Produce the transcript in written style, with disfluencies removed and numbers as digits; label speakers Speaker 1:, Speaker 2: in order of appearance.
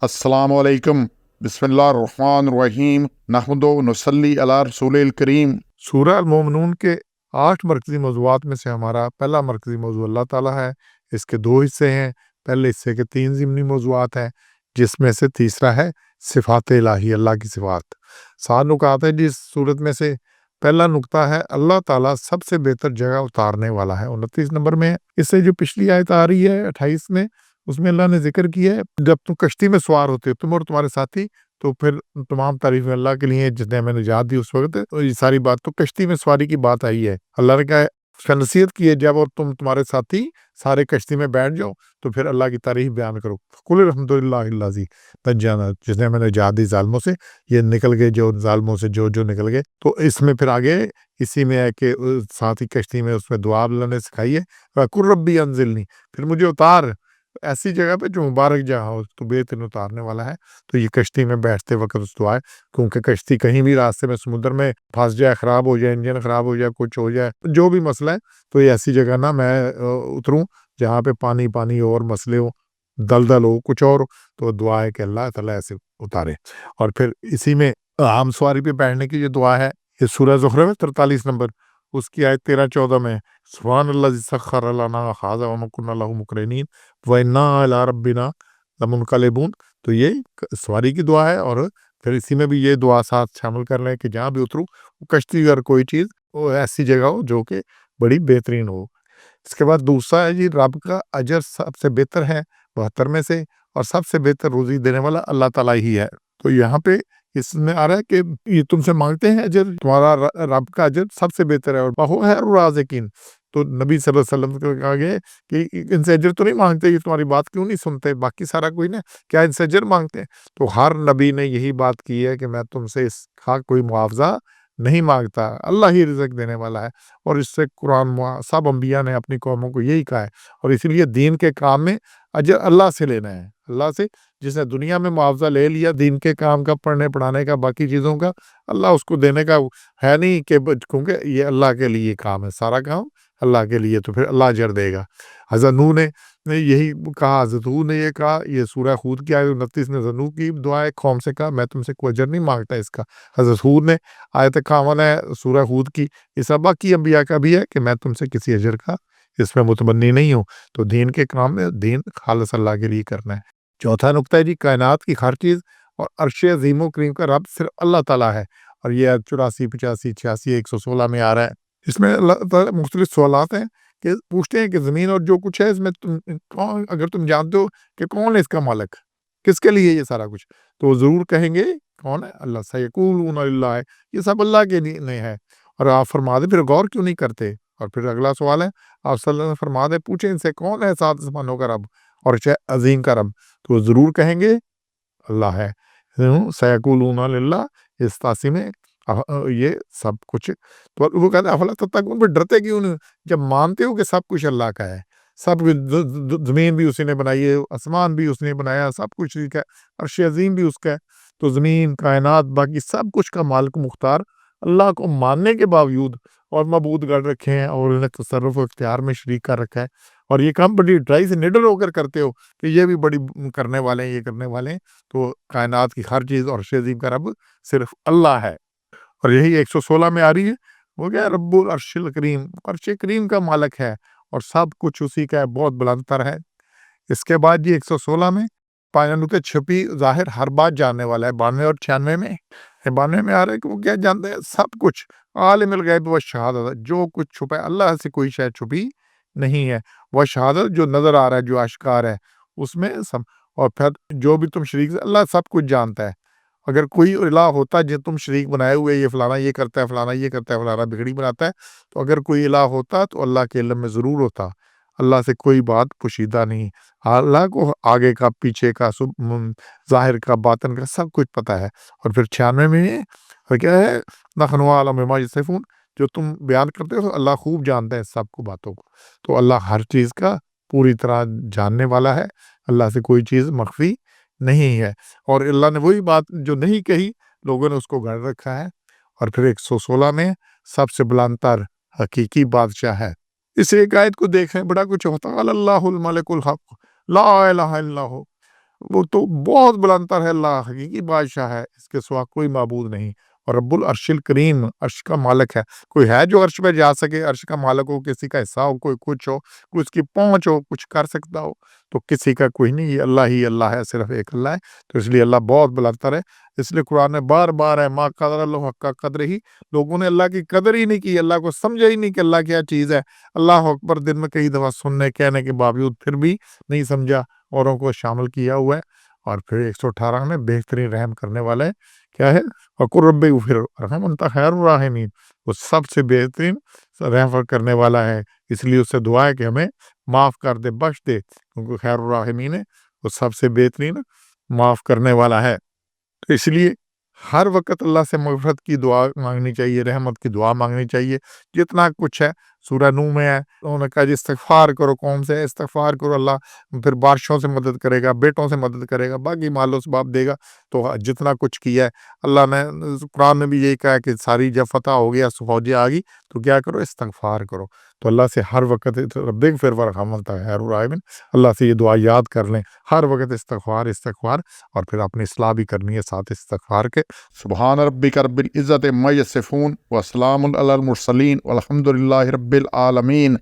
Speaker 1: अस्सलामु अलैकुम बिस्मिल्लाहिर्रहमानिर्रहीम नहमदु नसल्ली अला रसूलिल करीम।
Speaker 2: सूरह अल-मोमिनून के 8 मरकज़ी मौज़ूआत में से हमारा पहला मरकज़ी मौज़ू अल्लाह ताला है। इसके 2 हिस्से हैं। पहले हिस्से के 3 ज़िमनी मौज़ूआत हैं, जिसमें से तीसरा है सिफ़ात इलाही, अल्लाह की सिफ़ात। 7 नुकात हैं जिस सूरत में से पहला नुक्ता है अल्लाह ताला सबसे बेहतर जगह उतारने वाला है, 29 नंबर में है। इससे जो पिछली आयत आ रही है 28 में, उसमें अल्लाह ने ज़िक्र किया है जब तुम कश्ती में सवार होते हो तुम और तुम्हारे साथी, तो फिर तमाम तारीफ़ें अल्लाह के लिए जिसने हमें निजात दी उस वक़्त। तो ये सारी बात तो कश्ती में सवारी की बात आई है। अल्लाह ने कहा है उसका नसीहत की है जब और तुम्हारे साथी सारे कश्ती में बैठ जाओ तो फिर अल्लाह की तारीफ़ बयान करो। कुल अल्हम्दुलिल्लाहिल्लज़ी नज्जाना, जिसने हमें निजात दी ज़ालिमों से, ये निकल गए जो ज़ालिमों से जो निकल गए। तो इसमें फिर आगे इसी में है कि साथ ही कश्ती में उसमें दुआ अल्लाह ने सिखाई है, वकुर रब्बी अंज़िलनी, फिर मुझे उतार ऐसी जगह पे जो मुबारक जगह हो, तो बेहतरीन उतारने वाला है। तो ये कश्ती में बैठते वक़्त उस दुआ है, क्योंकि कश्ती कहीं भी रास्ते में समुद्र में फँस जाए, ख़राब हो जाए, इंजन ख़राब हो जाए, कुछ हो जाए, जो भी मसला है, तो ये ऐसी जगह ना मैं उतरूँ जहाँ पे पानी और मसले हो, दलदल हो, कुछ और हो, तो दुआ है कि अल्लाह ताला ऐसे उतारे। और फिर इसी में आम सवारी पे बैठने की जो दुआ है, ये सूरह ज़ुख़रुफ़ में 43 नंबर, उसकी आयत 13-14 में सुब्हानल्लज़ी सख़्ख़र लना हाज़ा व मा कुन्ना लहू मुक़रिनीन व इन्ना अला रब्बिना लमुनक़लिबून। तो ये सवारी की दुआ है। और फिर इसी में भी ये दुआ साथ शामिल कर लें कि जहाँ भी उतरूँ, कश्ती अगर कोई चीज़ वो ऐसी जगह हो जो कि बड़ी बेहतरीन हो। इसके बाद दूसरा है जी, रब का अजर सबसे बेहतर है 72 में से, और सबसे बेहतर रोज़ी देने वाला अल्लाह ताला ही है। तो यहाँ पे इसमें आ रहा है कि ये तुमसे मांगते हैं अजर, तुम्हारा रब का अजर सबसे बेहतर है और वहु खैरुर राज़िकीन। तो नबी सल्लल्लाहु अलैहि वसल्लम को कहा गया कि इनसे अजर तो नहीं मांगते, ये तुम्हारी बात क्यों नहीं सुनते, बाकी सारा कोई ना, क्या इनसे अजर मांगते हैं? तो हर नबी ने यही बात की है कि मैं तुमसे इसका कोई मुआवजा नहीं मांगता, अल्लाह ही रिज़्क देने वाला है। और इससे कुरान सब अंबिया ने अपनी कौमों को यही कहा है। और इसीलिए दीन के काम में अजर अल्लाह से लेना है, अल्लाह से। जिसने दुनिया में मुआवजा ले लिया दीन के काम का, पढ़ने पढ़ाने का, बाकी चीज़ों का, अल्लाह उसको देने का है नहीं कि क्योंकि ये अल्लाह के लिए काम है, सारा काम अल्लाह के लिए, तो फिर अल्लाह अजर देगा। हज़रत नूह ने यही कहा, हज़रत हूद ने ये कहा, ये सूरह हूद की आयत 29 में हज़रत नूह की दुआ है, कौम से कहा मैं तुमसे कोई अजर नहीं मांगता इसका। हज़रत हूद ने आयत 51 है सूरह हूद की, ये सब बाकी अंबिया का भी है कि मैं तुमसे किसी अजर का इसमें मुतमन्नी नहीं हूँ। तो दीन के काम में दीन खालिस अल्लाह के लिए करना है। चौथा नुक्ता है जी, कायनात की हर चीज़ और अर्श अज़ीम करीम का रब सिर्फ अल्लाह ताला है। और ये 84, 85, 86, 116 में आ रहा है। इसमें अल्लाह ताला मुख्तलिफ सवालात हैं कि पूछते हैं कि ज़मीन और जो कुछ है इसमें तुम कौन, अगर तुम जानते हो कि कौन है इसका मालिक, किसके लिए ये सारा कुछ, तो ज़रूर कहेंगे कौन है, अल्लाह। सयक़ूलूना लिल्लाह, ये सब अल्लाह के लिए है। और आप फरमा दें फिर गौर क्यों नहीं करते? और फिर अगला सवाल है, आप सल्लल्लाहु अलैहि वसल्लम फरमा दें, पूछें इनसे कौन है 7 आसमानों का रब और अज़ीम का रब, तो ज़रूर कहेंगे अल्लाह है। सयक़ूलूना लिल्लाह, इस तासी में ये सब कुछ। तो वो कहते हैं अफला तत्तक़ून, फिर डरते क्यों नहीं जब मानते हो कि सब कुछ अल्लाह का है, सब ज़मीन भी उसी ने बनाई है, आसमान भी उसने बनाया, सब कुछ उसी का है, अर्श अज़ीम भी उसका है। तो ज़मीन, कायनात, बाकी सब कुछ का मालिक मुख्तार अल्लाह को मानने के बावजूद और मबूद गढ़ रखे हैं और उन्हें तसर्रुफ़ और इख्तियार में शरीक कर रखा है। और ये काम बड़ी ड्राई से निडर होकर करते हो कि ये भी बड़ी करने वाले हैं, ये करने वाले हैं। तो कायनात की हर चीज़ और अर्श अज़ीम का रब सिर्फ अल्लाह है। और यही 116 में आ रही है, वो क्या है, रब्बुल अर्शिल करीम, अर्श करीम का मालिक है और सब कुछ उसी का है, बहुत बुलंदतर है। इसके बाद जी 116 में पायनु के छुपी ज़ाहिर हर बात जानने वाला है। 92 और 96 में, 92 में आ रहा है कि वो क्या जानते हैं, सब कुछ, आलिमुल गैब व शहादत, जो कुछ छुपा है अल्लाह से कोई शय छुपी नहीं है। व शहादत, जो नज़र आ रहा है, जो आश्कार है, उसमें सब। और फिर जो भी तुम शरीक, अल्लाह सब कुछ जानता है। अगर कोई इलाह होता जो तुम शरीक बनाए हुए, ये फलाना ये करता है, फलाना ये करता है, फलाना बिगड़ी बनाता है, तो अगर कोई इलाह होता तो अल्लाह के इल्म में ज़रूर होता। अल्लाह से कोई बात पोशीदा नहीं। अल्लाह को आगे का, पीछे का, ज़ाहिर का, बातिन का सब कुछ पता है। और फिर 96 में क्या है, नहनु अअलम बिमा यसिफून, जो तुम बयान करते हो अल्लाह खूब जानता है सबको बातों को। तो अल्लाह हर चीज़ का पूरी तरह जानने वाला है, अल्लाह से कोई चीज़ मख्फी नहीं है। और अल्लाह ने वही बात जो नहीं कही, लोगों ने उसको गढ़ रखा है। और फिर 116 में सबसे बुलंदतर हकीकी बादशाह है। इस एक आयत को देखें, बड़ा कुछ होता है, अल्लाहुल मलिकुल हक ला इलाहा इल्ला हु, وہ تو بہت بلند تر ہے، اللہ حقیقی بادشاہ ہے، اس کے سوا کوئی معبود نہیں، اور رب العرش الکریم عرش کا مالک ہے۔ کوئی ہے جو عرش پہ جا سکے، عرش کا مالک ہو، کسی کا حصہ ہو، کوئی کچھ ہو، کوئی اس کی پہنچ ہو، کچھ کر سکتا ہو؟ تو کسی کا کوئی نہیں، یہ اللہ ہی اللہ ہے، صرف ایک اللہ ہے۔ تو اس لیے اللہ بہت بلند تر ہے۔ اس لیے قرآن میں بار بار ہے ما قدر اللہ حق قدر ہی، لوگوں نے اللہ کی قدر ہی نہیں کی، اللہ کو سمجھا ہی نہیں کہ اللہ کیا چیز ہے۔ اللہ اکبر دن میں کئی دفعہ سننے کہنے کے باوجود پھر بھی نہیں سمجھا، اوروں کو شامل کیا ہوا ہے۔ اور پھر 118 میں بہترین رحم کرنے والا ہے، کیا ہے؟ وَقُلْ رَبِّ اغْفِرْ وَارْحَمْ وَأَنْتَ خَيْرُ الرَّاحِمِينَ، وہ سب سے بہترین رحم کرنے والا ہے، اس لیے اس سے دعا ہے کہ ہمیں معاف کر دے، بخش دے، کیونکہ خیر الراحمین ہے، وہ سب سے بہترین معاف کرنے والا ہے۔ تو اس لیے ہر وقت اللہ سے مغفرت کی دعا مانگنی چاہیے، رحمت کی دعا مانگنی چاہیے، جتنا کچھ ہے۔ سورہ نوح میں ہے، انہوں نے کہا جی استغفار کرو، قوم سے استغفار کرو، اللہ پھر بارشوں سے مدد کرے گا، بیٹوں سے مدد کرے گا، باقی مال و اسباب دے گا۔ تو جتنا کچھ کیا ہے اللہ نے، قرآن نے بھی یہی کہا کہ ساری جب فتح ہو گیا، فوجیں آ گئی، تو کیا کرو؟ استغفار کرو۔ تو اللہ سے ہر وقت رب اغفر وارحم وانت خیر الراحمین، اللہ سے یہ دعا یاد کر لیں، ہر وقت استغفار استغفار، اور پھر اپنی اصلاح بھی کرنی ہے ساتھ استغفار کے۔
Speaker 1: سبحان ربک رب العزت عما یصفون وسلام علی المرسلین والحمد للہ رب العالمین۔